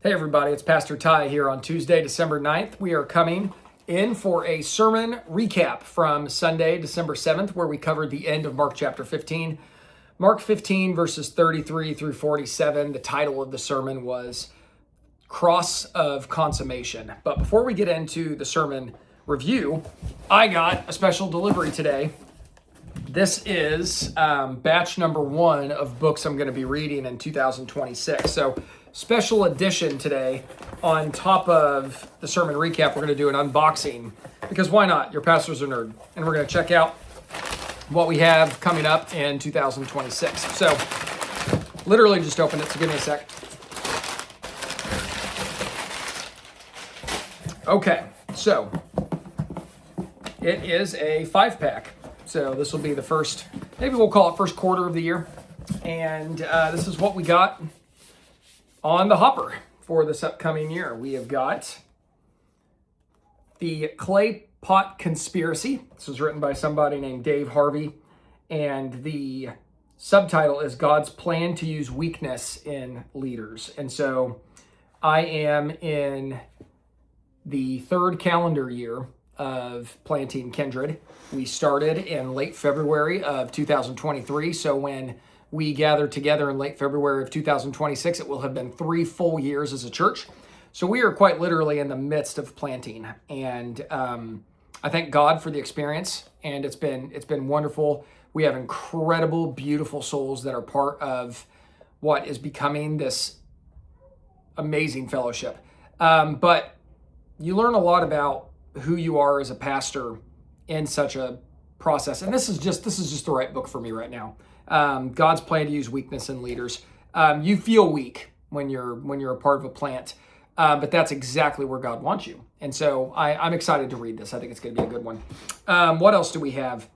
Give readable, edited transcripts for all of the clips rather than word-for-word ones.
Hey everybody, it's Pastor Ty here on Tuesday, December 9th. We are coming in for a sermon recap from Sunday, December 7th, where we covered the end of Mark chapter 15. Mark 15 verses 33 through 47. The title of the sermon was Cross of Consummation. But before we get into the sermon review, I got a special delivery today. This is batch number 1 of books I'm going to be reading in 2026. So special edition today. On top of the sermon recap, we're going to do an unboxing because why not? Your pastor's a nerd. And we're going to check out what we have coming up in 2026. So literally just open it. So give me a sec. Okay. So it is a 5-pack. So this will be the first, maybe we'll call it first quarter of the year. And this is what we got on the hopper for this upcoming year. We have got the Clay Pot Conspiracy. This was written by somebody named Dave Harvey. And the subtitle is God's Plan to Use Weakness in Leaders. And so I am in the 3rd calendar year of planting Kindred. We started in late February of 2023. So when we gathered together in late February of 2026, it will have been 3 full years as a church. So we are quite literally in the midst of planting. And I thank God for the experience. And it's been wonderful. We have incredible, beautiful souls that are part of what is becoming this amazing fellowship. But you learn a lot about who you are as a pastor in such a process. And this is just the right book for me right now. God's plan to use weakness in leaders. You feel weak when you're a part of a plant, but that's exactly where God wants you. And so I'm excited to read this. I think it's going to be a good one. What else do we have?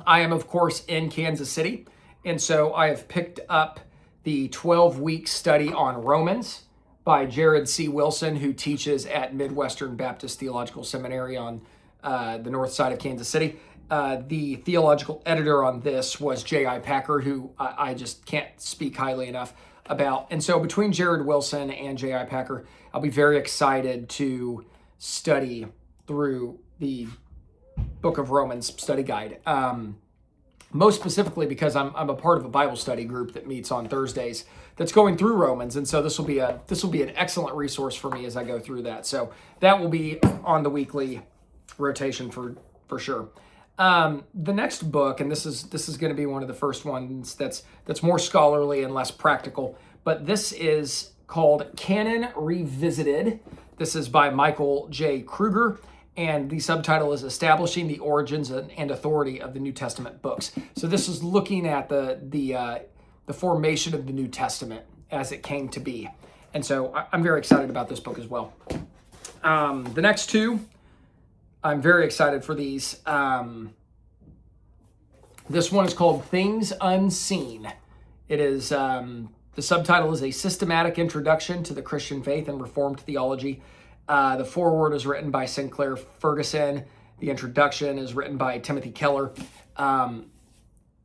I am, of course, in Kansas City. And so I have picked up the 12-week study on Romans by Jared C. Wilson, who teaches at Midwestern Baptist Theological Seminary on the north side of Kansas City. The theological editor on this was J.I. Packer, who I just can't speak highly enough about. And so between Jared Wilson and J.I. Packer, I'll be very excited to study through the Book of Romans study guide. Most specifically because I'm a part of a Bible study group that meets on Thursdays that's going through Romans, and so this will be an excellent resource for me as I go through that. So that will be on the weekly rotation for sure. The next book, and this is going to be one of the first ones that's more scholarly and less practical, but this is called Canon Revisited. This is by Michael J. Kruger. And the subtitle is Establishing the Origins and Authority of the New Testament Books. So this is looking at the formation of the New Testament as it came to be. And so I'm very excited about this book as well. The next two, I'm very excited for these. This one is called Things Unseen. It is, the subtitle is A Systematic Introduction to the Christian Faith and Reformed Theology. The foreword is written by Sinclair Ferguson. The introduction is written by Timothy Keller.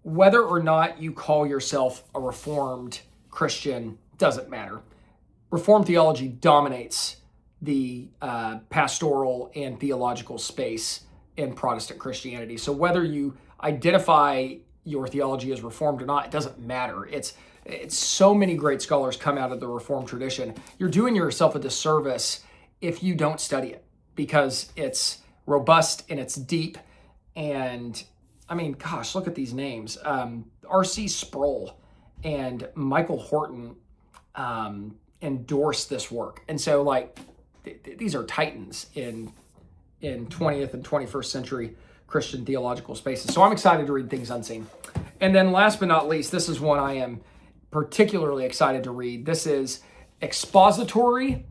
Whether or not you call yourself a Reformed Christian doesn't matter. Reformed theology dominates the pastoral and theological space in Protestant Christianity. So whether you identify your theology as Reformed or not, it doesn't matter. It's so many great scholars come out of the Reformed tradition. You're doing yourself a disservice if you don't study it, because it's robust and it's deep. And I mean, gosh, look at these names. R.C. Sproul and Michael Horton endorsed this work. And so these are titans in 20th and 21st century Christian theological spaces. So I'm excited to read Things Unseen. And then last but not least, this is one I am particularly excited to read. This is Expository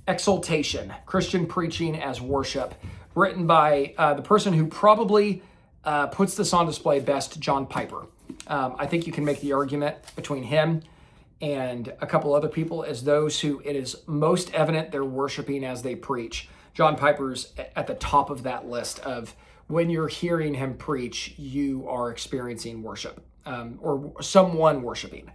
Exaltation, Christian Preaching as Worship, written by the person who probably puts this on display best, John Piper. I think you can make the argument between him and a couple other people as those who it is most evident they're worshiping as they preach. John Piper's at the top of that list of when you're hearing him preach, you are experiencing worship or someone worshiping.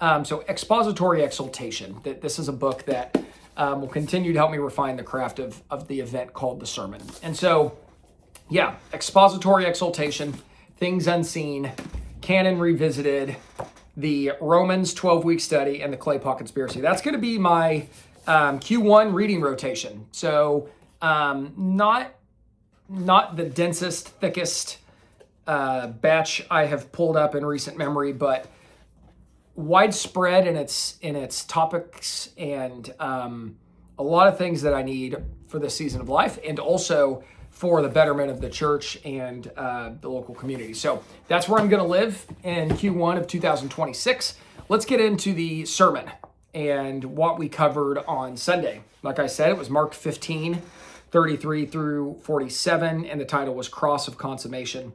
So Expository Exaltation. This is a book that will continue to help me refine the craft of the event called the sermon. And so, yeah, expository exaltation, things unseen, canon revisited, the Romans 12-week study, and the clay pot conspiracy. That's going to be my Q1 reading rotation. So not the densest, thickest batch I have pulled up in recent memory, but widespread in its topics, and a lot of things that I need for this season of life, and also for the betterment of the church and the local community. So that's where I'm going to live in Q1 of 2026. Let's get into the sermon and what we covered on Sunday. Like I said, it was Mark 15, 33 through 47, and the title was Cross of Consummation.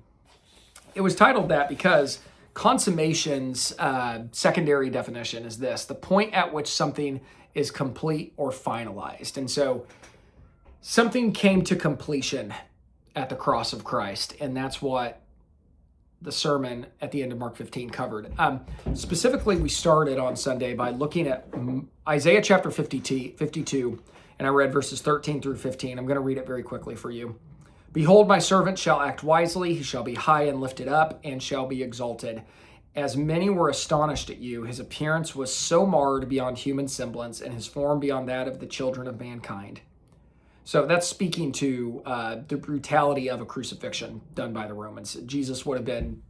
It was titled that because consummation's secondary definition is this: the point at which something is complete or finalized. And so something came to completion at the cross of Christ, and that's what the sermon at the end of Mark 15 covered. Specifically, we started on Sunday by looking at Isaiah chapter 52, and I read verses 13 through 15. I'm going to read it very quickly for you. Behold, my servant shall act wisely. He shall be high and lifted up and shall be exalted. As many were astonished at you, his appearance was so marred beyond human semblance, and his form beyond that of the children of mankind. So that's speaking to the brutality of a crucifixion done by the Romans. Jesus would have been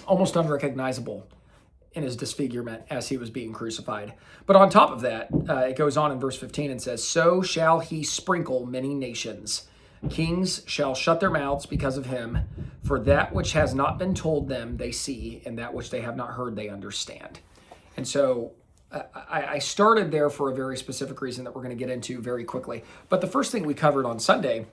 almost unrecognizable in his disfigurement as he was being crucified. But on top of that, it goes on in verse 15 and says, so shall he sprinkle many nations. Kings shall shut their mouths because of him, for that which has not been told them they see, and that which they have not heard they understand. And so I started there for a very specific reason that we're going to get into very quickly. But the first thing we covered on Sunday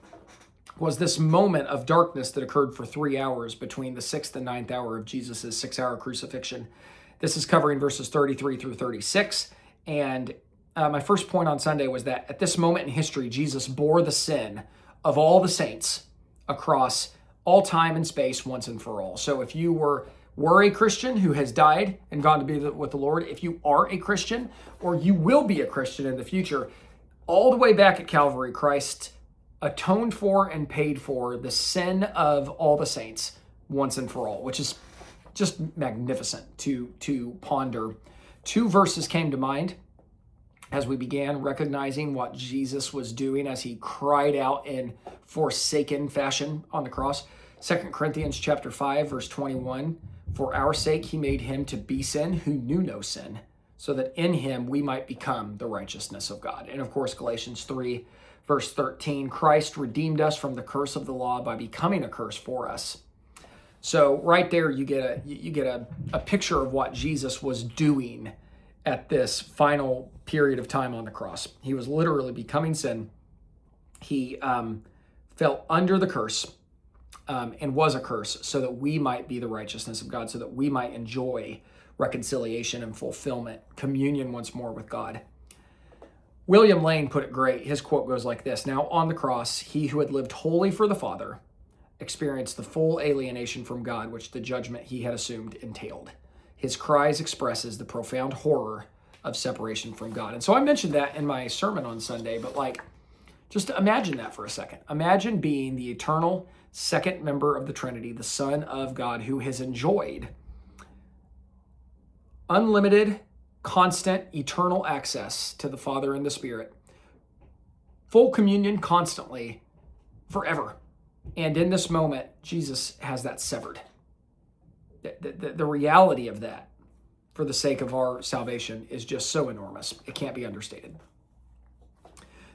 was this moment of darkness that occurred for 3 hours between the 6th and 9th hour of Jesus' 6-hour crucifixion. This is covering verses 33 through 36. And my first point on Sunday was that at this moment in history, Jesus bore the sin of all the saints across all time and space once and for all. So if you were a Christian who has died and gone to be with the Lord, if you are a Christian or you will be a Christian in the future, all the way back at Calvary, Christ atoned for and paid for the sin of all the saints once and for all, which is just magnificent to ponder. 2 verses came to mind as we began recognizing what Jesus was doing as he cried out in forsaken fashion on the cross. 2 Corinthians chapter 5, verse 21, for our sake he made him to be sin who knew no sin, so that in him we might become the righteousness of God. And of course, Galatians 3, verse 13, Christ redeemed us from the curse of the law by becoming a curse for us. So right there, you get a picture of what Jesus was doing at this final period of time on the cross. He was literally becoming sin. He fell under the curse and was a curse so that we might be the righteousness of God, so that we might enjoy reconciliation and fulfillment, communion once more with God. William Lane put it great. His quote goes like this: now on the cross, he who had lived wholly for the Father experienced the full alienation from God, which the judgment he had assumed entailed. His cries expresses the profound horror of separation from God. And so I mentioned that in my sermon on Sunday, but just imagine that for a second. Imagine being the eternal second member of the Trinity, the Son of God, who has enjoyed unlimited, constant, eternal access to the Father and the Spirit, full communion constantly, forever. And in this moment, Jesus has that severed. The reality of that, for the sake of our salvation, is just so enormous. It can't be understated.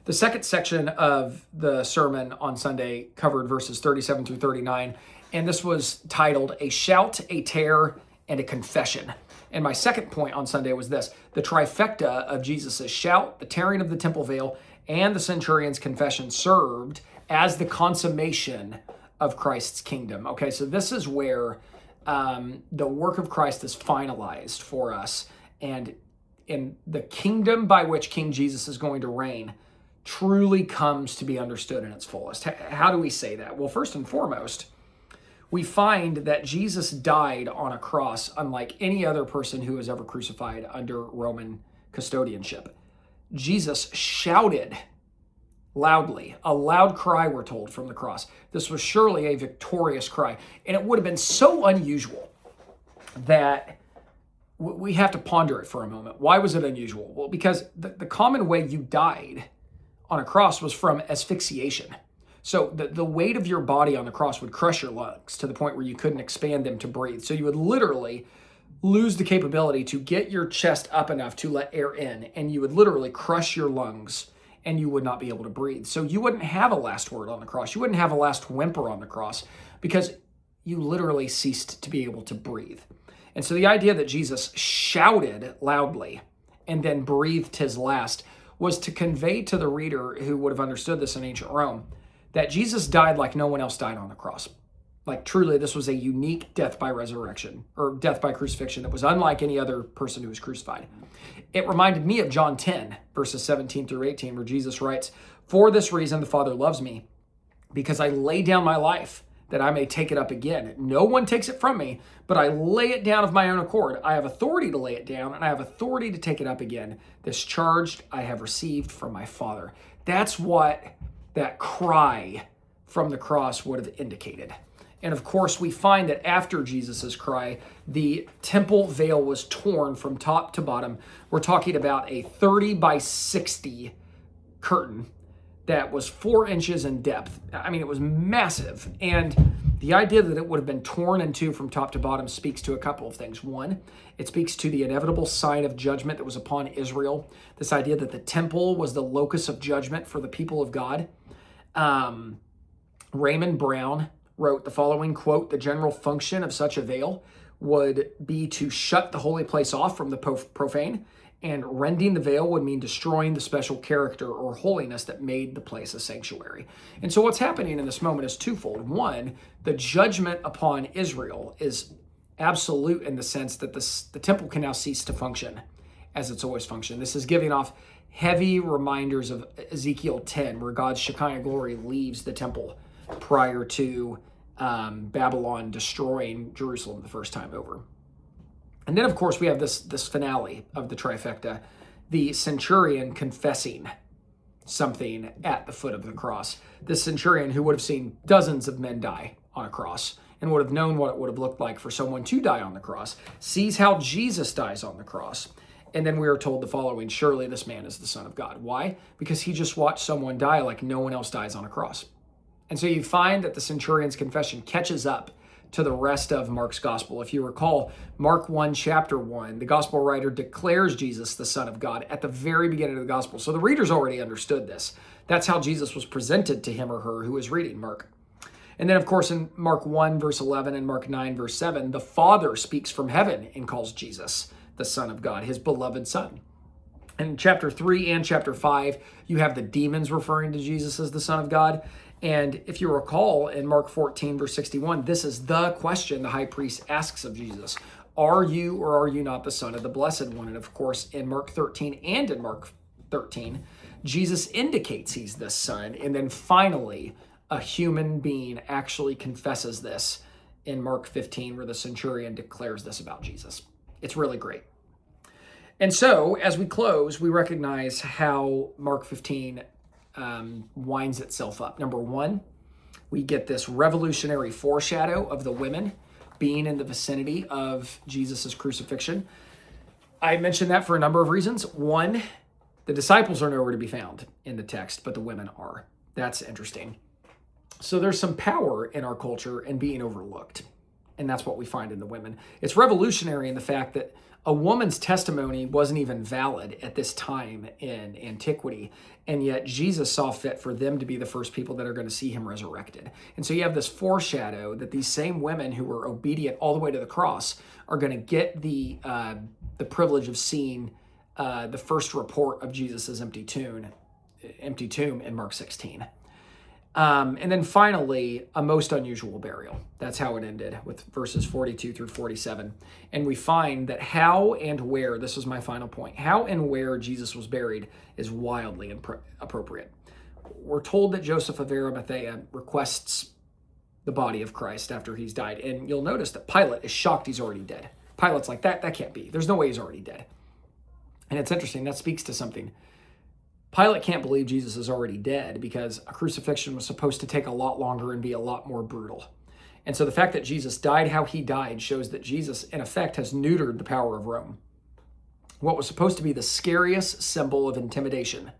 The second section of the sermon on Sunday covered verses 37 through 39, and this was titled A Shout, a Tear, and a Confession. And my second point on Sunday was this: the trifecta of Jesus' shout, the tearing of the temple veil, and the centurion's confession served as the consummation of Christ's kingdom. Okay, so this is where the work of Christ is finalized for us, and in the kingdom by which King Jesus is going to reign truly comes to be understood in its fullest. How do we say that? Well, first and foremost, we find that Jesus died on a cross unlike any other person who was ever crucified under Roman custodianship. Jesus shouted loudly, a loud cry, we're told, from the cross. This was surely a victorious cry. And it would have been so unusual that we have to ponder it for a moment. Why was it unusual? Well, because the common way you died on a cross was from asphyxiation. So the weight of your body on the cross would crush your lungs to the point where you couldn't expand them to breathe. So you would literally lose the capability to get your chest up enough to let air in, and you would literally crush your lungs and you would not be able to breathe. So you wouldn't have a last word on the cross. You wouldn't have a last whimper on the cross because you literally ceased to be able to breathe. And so the idea that Jesus shouted loudly and then breathed his last was to convey to the reader who would have understood this in ancient Rome that Jesus died like no one else died on the cross. Like truly, this was a unique death by resurrection or death by crucifixion that was unlike any other person who was crucified. It reminded me of John 10, verses 17 through 18, where Jesus writes, "For this reason the Father loves me, because I lay down my life that I may take it up again. No one takes it from me, but I lay it down of my own accord. I have authority to lay it down, and I have authority to take it up again. This charge I have received from my Father." That's what that cry from the cross would have indicated. And of course, we find that after Jesus' cry, the temple veil was torn from top to bottom. We're talking about a 30 by 60 curtain that was 4 inches in depth. I mean, it was massive. And the idea that it would have been torn in two from top to bottom speaks to a couple of things. One, it speaks to the inevitable sign of judgment that was upon Israel. This idea that the temple was the locus of judgment for the people of God. Raymond Brown wrote the following quote, "The general function of such a veil would be to shut the holy place off from the profane, and rending the veil would mean destroying the special character or holiness that made the place a sanctuary." And so what's happening in this moment is twofold. One, the judgment upon Israel is absolute in the sense that the temple can now cease to function as it's always functioned. This is giving off heavy reminders of Ezekiel 10, where God's Shekinah glory leaves the temple prior to Babylon destroying Jerusalem the first time over. And then, of course, we have this finale of the trifecta, the centurion confessing something at the foot of the cross. This centurion who would have seen dozens of men die on a cross and would have known what it would have looked like for someone to die on the cross, sees how Jesus dies on the cross. And then we are told the following: surely this man is the Son of God. Why? Because he just watched someone die like no one else dies on a cross. And so you find that the centurion's confession catches up to the rest of Mark's gospel. If you recall, Mark 1, chapter 1, the gospel writer declares Jesus the Son of God at the very beginning of the gospel. So the readers already understood this. That's how Jesus was presented to him or her who was reading Mark. And then, of course, in Mark 1, verse 11 and Mark 9, verse 7, the Father speaks from heaven and calls Jesus the Son of God, his beloved Son. In chapter 3 and chapter 5, you have the demons referring to Jesus as the Son of God. And if you recall in Mark 14, verse 61, this is the question the high priest asks of Jesus. Are you or are you not the Son of the Blessed One? And of course, in Mark 13 and in Mark 13, Jesus indicates he's the Son. And then finally, a human being actually confesses this in Mark 15, where the centurion declares this about Jesus. It's really great. And so, as we close, we recognize how Mark 15 winds itself up. Number one, we get this revolutionary foreshadow of the women being in the vicinity of Jesus' crucifixion. I mentioned that for a number of reasons. One, the disciples are nowhere to be found in the text, but the women are. That's interesting. So there's some power in our culture in being overlooked. And that's what we find in the women. It's revolutionary in the fact that a woman's testimony wasn't even valid at this time in antiquity. And yet Jesus saw fit for them to be the first people that are going to see him resurrected. And so you have this foreshadow that these same women who were obedient all the way to the cross are going to get the privilege of seeing the first report of Jesus' empty tomb in Mark 16. And then finally, a most unusual burial. That's how it ended with verses 42 through 47. And we find that how and where, this is my final point, how and where Jesus was buried is wildly appropriate. We're told that Joseph of Arimathea requests the body of Christ after he's died. And you'll notice that Pilate is shocked he's already dead. Pilate's like, that can't be. There's no way he's already dead. And it's interesting. That speaks to something. Pilate can't believe Jesus is already dead because a crucifixion was supposed to take a lot longer and be a lot more brutal. And so the fact that Jesus died how he died shows that Jesus, in effect, has neutered the power of Rome. What was supposed to be the scariest symbol of intimidation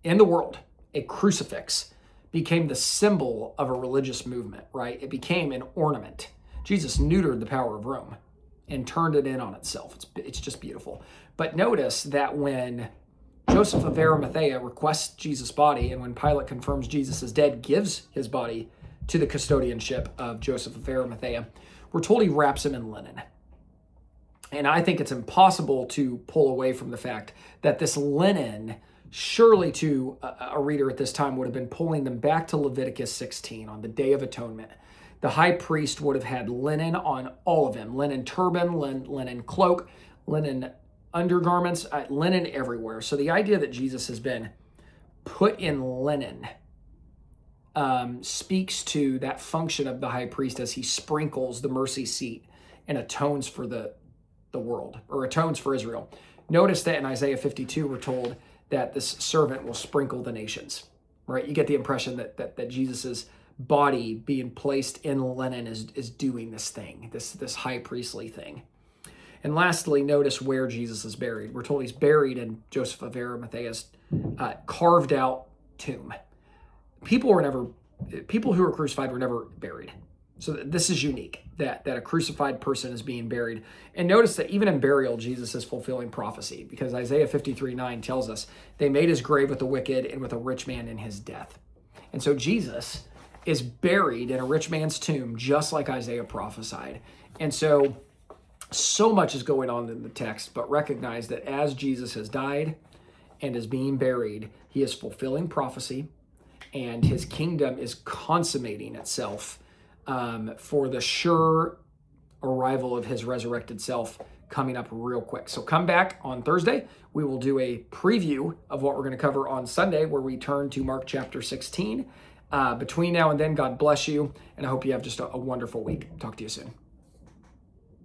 in the world, a crucifix, became the symbol of a religious movement, right? It became an ornament. Jesus neutered the power of Rome and turned it in on itself. It's just beautiful. But notice that when Joseph of Arimathea requests Jesus' body, and when Pilate confirms Jesus is dead, gives his body to the custodianship of Joseph of Arimathea, we're told he wraps him in linen. And I think it's impossible to pull away from the fact that this linen, surely to a reader at this time, would have been pulling them back to Leviticus 16 on the Day of Atonement. The high priest would have had linen on all of him, linen turban, linen cloak, linen undergarments, linen everywhere. So the idea that Jesus has been put in linen speaks to that function of the high priest as he sprinkles the mercy seat and atones for the world, or atones for Israel. Notice that in Isaiah 52, we're told that this servant will sprinkle the nations, right? You get the impression that Jesus's body being placed in linen is doing this thing, this high priestly thing. And lastly, notice where Jesus is buried. We're told he's buried in Joseph of Arimathea's carved out tomb. People who were crucified were never buried. So this is unique, that a crucified person is being buried. And notice that even in burial, Jesus is fulfilling prophecy, because Isaiah 53:9 tells us they made his grave with the wicked and with a rich man in his death. And so Jesus is buried in a rich man's tomb, just like Isaiah prophesied. And so much is going on in the text, but recognize that as Jesus has died and is being buried, he is fulfilling prophecy, and his kingdom is consummating itself for the sure arrival of his resurrected self coming up real quick. So come back on Thursday. We will do a preview of what we're going to cover on Sunday, where we turn to Mark chapter 16. Between now and then, God bless you, and I hope you have just a wonderful week. Talk to you soon.